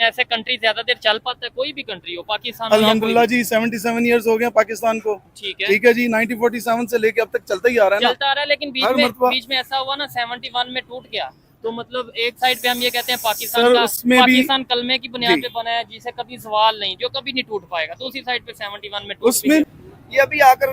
ऐसे कंट्री ज्यादा देर चल पाता है, कोई भी कंट्री हो, पाकिस्तान अल्हम्दुलिल्लाह जी 77 इयर्स हो गए पाकिस्तान को। ठीक है जी, 1947 से लेके अब तक चलता ही आ रहा है ना, चलता आ रहा है। लेकिन बीच में ऐसा हुआ ना 71 में टूट गया, तो मतलब एक साइड पे हम ये कहते हैं पाकिस्तान कलमे की बुनियाद पे बना है, जिसे कभी सवाल नहीं, जो कभी नहीं टूट पाएगा, तो उसी साइड पे 71 में टूट उसमें ये अभी आकर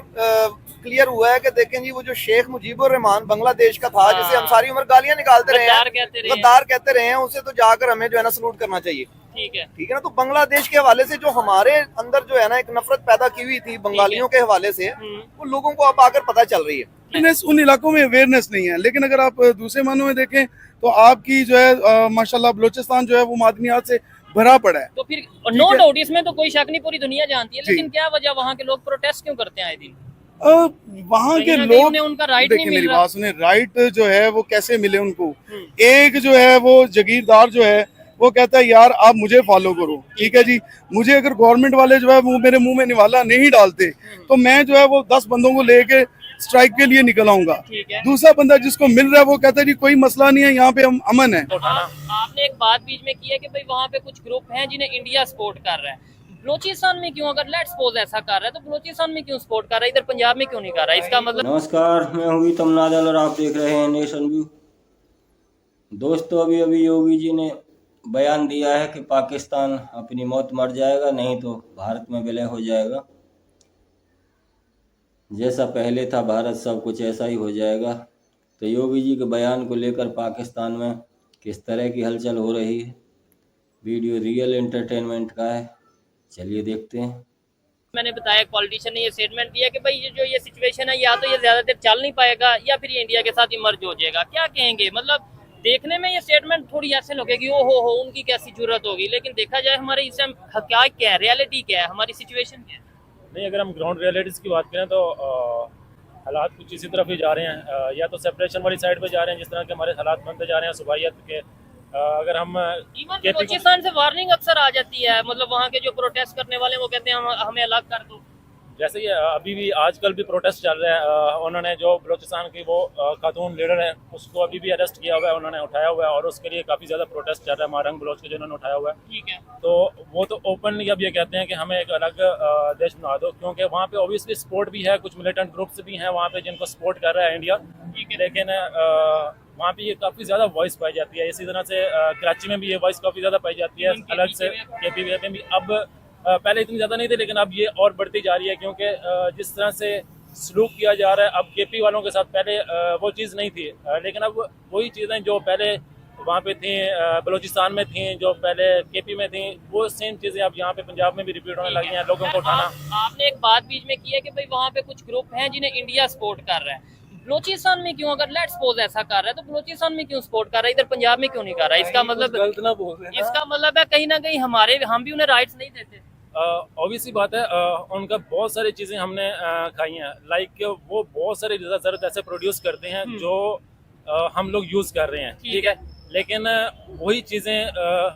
क्लियर हुआ है कि देखें जी, वो जो शेख मुजीबुर रहमान बांग्लादेश का था, जिसे हम सारी उम्र गालियां निकालते रहे हैं, गद्दार कहते रहे हैं, उसे तो जाकर हमें जो है ना सलूट करना चाहिए। ठीक है ना। तो बांग्लादेश के हवाले से जो हमारे अंदर जो है ना एक नफरत पैदा की हुई थी बंगालियों के हवाले से, वो लोगों को अब आकर पता चल रही है। उन इलाकों में अवेयरनेस नहीं है। लेकिन अगर आप दूसरे मानों में देखें तो आपकी जो है माशाल्लाह बलोचिस्तान जो है वो मादनियात से भरा पड़ा है। तो फिर नो डाउट इसमें तो कोई शक नहीं, पूरी दुनिया जानती है। लेकिन क्या वजह, वहाँ के लोग प्रोटेस्ट क्यों करते हैं आए दिन? वहाँ के लोग उनका राइट नहीं मिल रहा। मेरी बात सुने, राइट जो है वो कैसे मिले उनको? एक जो है वो जगीरदार जो है वो कहता है यार आप मुझे फॉलो करो, ठीक है जी। मुझे अगर गवर्नमेंट वाले जो है वो मेरे मुंह में निवाला नहीं डालते तो मैं जो है वो 10 बंदों को लेके स्ट्राइक के लिए निकल आऊंगा। दूसरा बंदा जिसको मिल रहा है वो कहता है जी कोई मसला नहीं है, यहाँ पे हम अमन है। आपने एक बात बीच में की है कि भाई वहाँ पे कुछ ग्रुप हैं जिन्हें इंडिया सपोर्ट कर रहा है, बलोचिस्तान में क्यों? अगर लेट्स सपोज ऐसा कर रहा है तो बलोचिस्तान में क्यों सपोर्ट कर रहा है, इधर पंजाब में क्यों नहीं कर रहा है? इसका मतलब। नमस्कार, मैं हूँ तमनादल और आप देख रहे हैं नेशन व्यू। दोस्तों, अभी योगी जी ने बयान दिया है कि पाकिस्तान अपनी मौत मर जाएगा, नहीं तो भारत में विलय हो जाएगा। जैसा पहले था भारत, सब कुछ ऐसा ही हो जाएगा। तो योगी जी के बयान को लेकर पाकिस्तान में किस तरह की हलचल हो रही है, वीडियो रियल एंटरटेनमेंट का है, चलिए देखते हैं। मैंने बताया पॉलिटिशियन ने ये स्टेटमेंट दिया कि भाई ये सिचुएशन है, या तो ये ज्यादा देर चल नहीं पाएगा या फिर ये इंडिया के साथ ही मर्ज हो जाएगा। क्या कहेंगे? मतलब देखने में ये स्टेटमेंट थोड़ी ऐसे लगेगी ओ हो उनकी कैसी जरूरत होगी, लेकिन देखा जाए हमारे इस टाइम क्या है, रियलिटी क्या है, हमारी सिचुएशन क्या है? नहीं, अगर हम ग्राउंड रियलिटीज़ की बात करें तो हालात कुछ इसी तरफ ही जा रहे हैं, या तो सेपरेशन वाली साइड पे जा रहे हैं, जिस तरह के हमारे हालात बनते जा रहे हैं सुबाहियत के। अगर हम बलोचिस्तान से वार्निंग अक्सर आ जाती है, मतलब वहाँ के जो प्रोटेस्ट करने वाले वो कहते हैं हमें अलग कर दो। जैसे ये अभी भी आजकल भी प्रोटेस्ट चल रहे हैं, उन्होंने जो बलोचिस्तान की वो खातून लीडर है उसको अभी भी अरेस्ट किया हुआ है, उन्होंने उठाया हुआ है, और उसके लिए काफ़ी ज़्यादा प्रोटेस्ट चल रहा है मारंग बलोच के, जो उन्होंने उठाया हुआ है। ठीक है। तो वो तो ओपनली अब ये कहते हैं कि हमें एक अलग देश बना दो, क्योंकि वहाँ पे ऑब्वियसली सपोर्ट भी है, कुछ मिलिटेंट ग्रुप्स भी हैं वहाँ पे जिनको सपोर्ट कर रहा है इंडिया। लेकिन वहाँ पे ये काफ़ी ज़्यादा वॉइस पाई जाती है। इसी तरह से कराची में भी ये वॉइस काफ़ी ज़्यादा पाई जाती है अलग से, KPP में भी। अब पहले इतनी ज़्यादा नहीं थी, लेकिन अब ये और बढ़ती जा रही है, क्योंकि जिस तरह से सलूक किया जा रहा है अब KP वालों के साथ, पहले वो चीज़ नहीं थी, लेकिन अब वही चीज़ें जो पहले वहाँ पे थी बलूचिस्तान में थी, जो पहले KP में थी, वो सेम चीज़ें अब यहाँ पे पंजाब में भी रिपीट होने लगी हैं। लोगों को उठाना। आपने एक बात बीच में की है कि भाई वहाँ पे कुछ ग्रुप हैं जिन्हें इंडिया सपोर्ट कर रहा है, बलोचिस्तान में क्यों? अगर लेट्स सपोज ऐसा कर रहा है तो बलोचिस्तान में क्यों सपोर्ट कर रहा है, इधर पंजाब में क्यों नहीं कर रहा है? इसका मतलब गलत ना बोल रहे हैं। इसका मतलब है कहीं ना कहीं हम भी उन्हें राइट्स नहीं देते। ऑब्वियसली बात है, उनका बहुत सारी चीज़ें हमने खाई हैं, लाइक वो बहुत सारे ज़रूरत ऐसे प्रोड्यूस करते हैं जो हम लोग यूज़ कर रहे हैं, ठीक है, लेकिन वही चीज़ें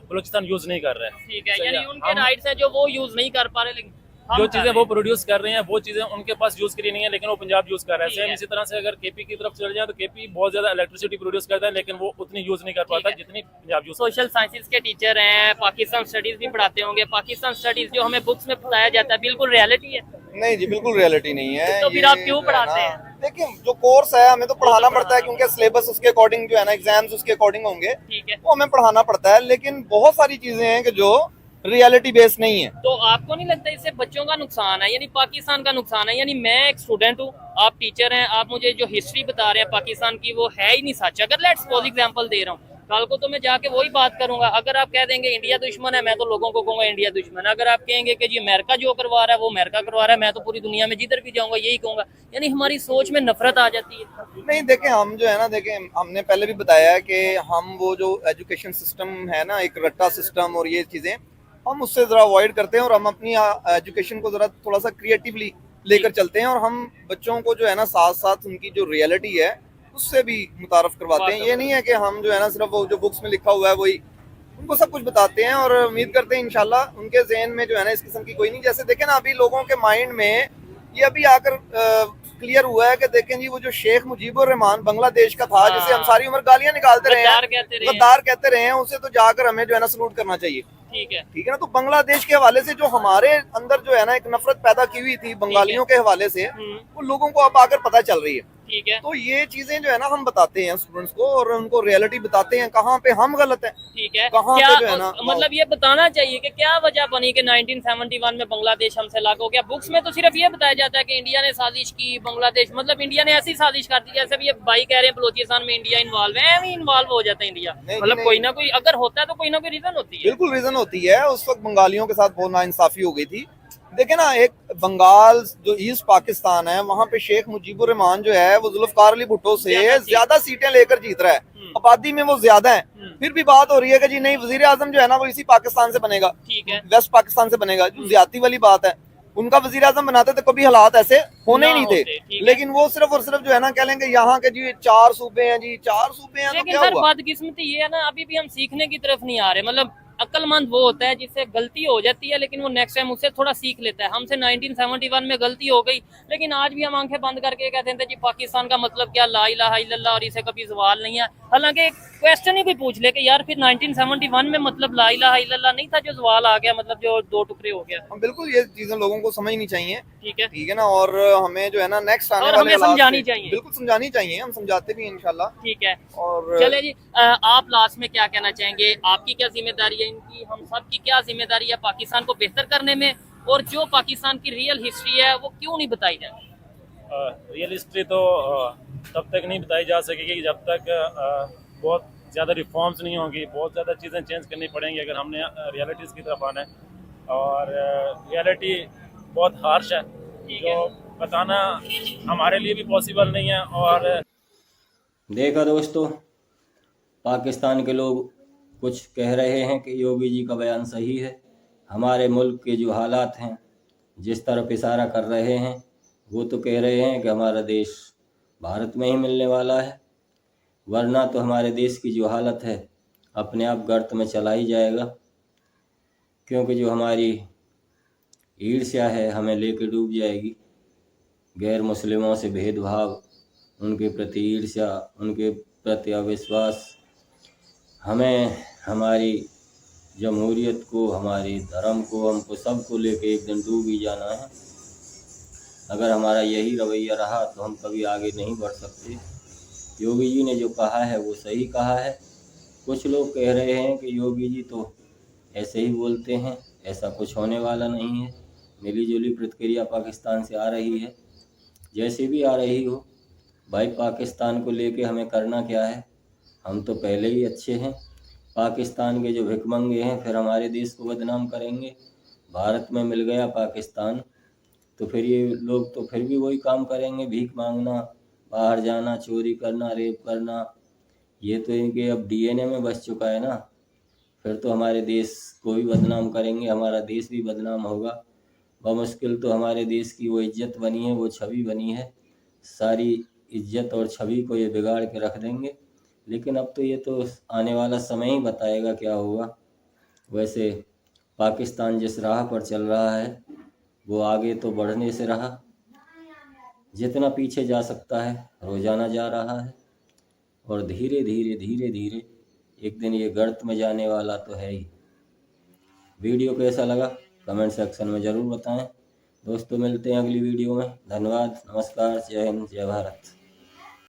बलूचिस्तान यूज़ नहीं कर रहे हैं। ठीक है, यानी उनके राइट्स हैं जो वो यूज़ नहीं कर पा रहे, लेकिन जो चीज़ें वो प्रोड्यूस कर रहे हैं वो चीज़ें उनके पास यूज़ के लिए नहीं है, लेकिन वो पंजाब यूज़ कर रहा है। सेम इसी तरह से अगर KP की तरफ चले जाए तो KP बहुत ज़्यादा इलेक्ट्रिसिटी प्रोड्यूस करता है, लेकिन वो उतनी यूज़ नहीं कर पाता जितनी पंजाब यूज़। सोशल साइंसेज के टीचर हैं, पाकिस्तान स्टडीज भी पढ़ाते होंगे। पाकिस्तान स्टडीज जो हमें बुक्स में पढ़ाया जाता है बिल्कुल रियलिटी है? नहीं जी, बिल्कुल रियलिटी नहीं है। तो फिर आप क्यों पढ़ाते हैं? देखिए, जो कोर्स है हमें तो पढ़ाना पड़ता है, क्योंकि सिलेबस उसके अकॉर्डिंग जो है ना, एग्जाम्स उसके अकॉर्डिंग होंगे, ठीक है, वो हमें पढ़ाना पड़ता है। लेकिन बहुत सारी चीजें हैं कि जो रियलिटी बेस्ड नहीं है। तो आपको नहीं लगता इससे बच्चों का नुकसान है, यानी पाकिस्तान का नुकसान है? यानी मैं एक स्टूडेंट हूँ, आप टीचर हैं, आप मुझे जो हिस्ट्री बता रहे हैं पाकिस्तान की वो है ही नहीं सच। अगर लेट्स सपोज एग्जांपल दे रहा हूँ, कल को तो मैं जाके वही बात करूंगा। अगर आप कह देंगे इंडिया दुश्मन है, मैं तो लोगों को कहूंगा इंडिया दुश्मन है। अगर आप कहेंगे कि जी अमेरिका जो करवा रहा है वो अमेरिका करवा रहा है, मैं तो पूरी दुनिया में जिधर भी जाऊंगा यही कहूंगा। यानी हमारी सोच में नफरत आ जाती है। नहीं, देखें, हम जो है ना, देखें, हमने पहले भी बताया है कि हम वो जो एजुकेशन सिस्टम है ना, एक रट्टा सिस्टम और ये चीजें, हम उससे ज़रा अवॉइड करते हैं और हम अपनी एजुकेशन को ज़रा थोड़ा सा क्रिएटिवली लेकर चलते हैं, और हम बच्चों को जो है ना साथ साथ उनकी जो रियलिटी है उससे भी मुतारफ करवाते हैं। ये नहीं है कि हम जो है ना सिर्फ वो जो बुक्स में लिखा हुआ है वही, उनको सब कुछ बताते हैं, और उम्मीद करते हैं इंशाल्लाह उनके जहन में जो है ना इस किस्म की कोई नहीं। जैसे देखें ना, अभी लोगों के माइंड में ये अभी आकर क्लियर हुआ है कि देखें जी, वो जो शेख मुजीबुर रहमान बांग्लादेश का था, जिसे हम सारी उम्र गालियां निकालते रहे हैं, गद्दार कहते रहे हैं, उसे तो जाकर हमें जो है ना सलूट करना चाहिए। ठीक है। ठीक है ना। तो बांग्लादेश के हवाले से जो हमारे अंदर जो है ना एक नफरत पैदा की हुई थी बंगालियों के हवाले से, वो लोगों को अब आकर पता चल रही है। ठीक है। तो ये चीजें जो है ना हम बताते हैं स्टूडेंट्स को, और उनको रियलिटी बताते हैं कहाँ पे हम गलत हैं, ठीक है। कहाँ क्या पे जो है ना मतलब ये बताना चाहिए कि क्या वजह बनी कि 1971 में बांग्लादेश हमसे अलग हो गया। बुक्स में तो सिर्फ ये बताया जाता है कि इंडिया ने साजिश की, बांग्लादेश मतलब इंडिया ने ऐसी साजिश कर दी जैसे भी ये भाई कह रहे हैं बलोचिस्तान में इंडिया इन्वॉल्व है, एवं इन्वॉल्व हो जाता है इंडिया। नहीं, मतलब नहीं। कोई ना कोई अगर होता है तो कोई ना कोई रीजन होती है। बिल्कुल रीजन होती है। उस वक्त बंगालियों के साथ बहुत नाइंसाफी हो गई थी। देखे ना, एक बंगाल जो ईस्ट पाकिस्तान है, वहां पे शेख मुजीबुर रहमान जो है वो जुल्फकार अली भुट्टो से ज्यादा सीटें लेकर जीत रहा है। आबादी में वो ज्यादा है, फिर भी बात हो रही है कि जी नहीं, वजीर आजम जो है ना वो इसी पाकिस्तान से बनेगा, ठीक है। वेस्ट पाकिस्तान से बनेगा। जो ज्यादती वाली बात है, उनका वजीर आजम बनाते तो कभी हालात ऐसे होने ही नहीं होते, ठीक थे। है। लेकिन वो सिर्फ और सिर्फ जो है ना कह लेंगे यहाँ के जी 4 सूबे हैं, जी 4 सूबे हैं, तो लेकिन क्या सर हुआ? बदकिस्मती ये है ना, अभी भी हम सीखने की तरफ नहीं आ रहे। मतलब अक्लमंद वो होता है जिससे गलती हो जाती है लेकिन वो नेक्स्ट टाइम उससे थोड़ा सीख लेता है। हमसे 1971 में गलती हो गई, लेकिन आज भी हम आंखें बंद करके कहते थे जी पाकिस्तान का मतलब क्या, ला इलाहा इल्लल्लाह, और इसे कभी सवाल नहीं है। हालांकि क्वेश्चन ही कोई पूछ ले कि यार फिर 1971 में मतलब ला इलाहा इल्लल्लाह नहीं था जो सवाल आ गया, मतलब जो 2 टुकड़े हो गया। हम बिल्कुल ये चीजें लोगों को समझनी चाहिए, ठीक है। ठीक है ना। और हमें जो है ना नेक्स्ट आने और वाले हमें हालात समझानी से- चाहिए। बिल्कुल समझानी चाहिए, हम समझाते भी हैं इंशाल्लाह। ठीक है। और चले जी, आप लास्ट में क्या कहना चाहेंगे? आपकी क्या जिम्मेदारी है, इनकी हम सब की क्या जिम्मेदारी है पाकिस्तान को बेहतर करने में, और जो पाकिस्तान की रियल हिस्ट्री है वो क्यों नहीं बताई जाए? रियल हिस्ट्री तो तब तक नहीं बताई जा सकेगी जब तक बहुत ज़्यादा रिफॉर्म्स नहीं होंगी, बहुत ज़्यादा चीज़ें चेंज करनी पड़ेंगी अगर हमने रियलिटीज़ की तरफ आना है। और रियलिटी बहुत हार्श है, जो बताना हमारे लिए भी पॉसिबल नहीं है। और देखा दोस्तों, पाकिस्तान के लोग कुछ कह रहे हैं कि योगी जी का बयान सही है। हमारे मुल्क के जो हालात हैं, जिस तरफ इशारा कर रहे हैं, वो तो कह रहे हैं कि हमारा देश भारत में ही मिलने वाला है, वरना तो हमारे देश की जो हालत है अपने आप गर्त में चला ही जाएगा। क्योंकि जो हमारी ईर्ष्या है हमें लेके डूब जाएगी। गैर मुस्लिमों से भेदभाव, उनके प्रति ईर्ष्या, उनके प्रति अविश्वास, हमें हमारी जमहूरियत को, हमारे धर्म को, हमको सबको लेके एक दिन डूब ही जाना है। अगर हमारा यही रवैया रहा तो हम कभी आगे नहीं बढ़ सकते। योगी जी ने जो कहा है वो सही कहा है। कुछ लोग कह रहे हैं कि योगी जी तो ऐसे ही बोलते हैं, ऐसा कुछ होने वाला नहीं है। मिली जुली प्रतिक्रिया पाकिस्तान से आ रही है, जैसे भी आ रही हो भाई, पाकिस्तान को लेके हमें करना क्या है? हम तो पहले ही अच्छे हैं। पाकिस्तान के जो भिखमंगे हैं फिर हमारे देश को बदनाम करेंगे। भारत में मिल गया पाकिस्तान तो फिर ये लोग तो फिर भी वही काम करेंगे, भीख मांगना, बाहर जाना, चोरी करना, रेप करना। ये तो इनके अब डीएनए में बस चुका है ना। फिर तो हमारे देश को भी बदनाम करेंगे, हमारा देश भी बदनाम होगा। बमुश्किल तो हमारे देश की वो इज्जत बनी है, वो छवि बनी है, सारी इज्जत और छवि को ये बिगाड़ के रख देंगे। लेकिन अब तो ये तो आने वाला समय ही बताएगा क्या होगा। वैसे पाकिस्तान जिस राह पर चल रहा है वो आगे तो बढ़ने से रहा, जितना पीछे जा सकता है रोजाना जा रहा है, और धीरे धीरे धीरे धीरे एक दिन ये गर्त में जाने वाला तो है ही। वीडियो कैसा लगा कमेंट सेक्शन में ज़रूर बताएं। दोस्तों मिलते हैं अगली वीडियो में। धन्यवाद, नमस्कार, जय हिंद, जय भारत।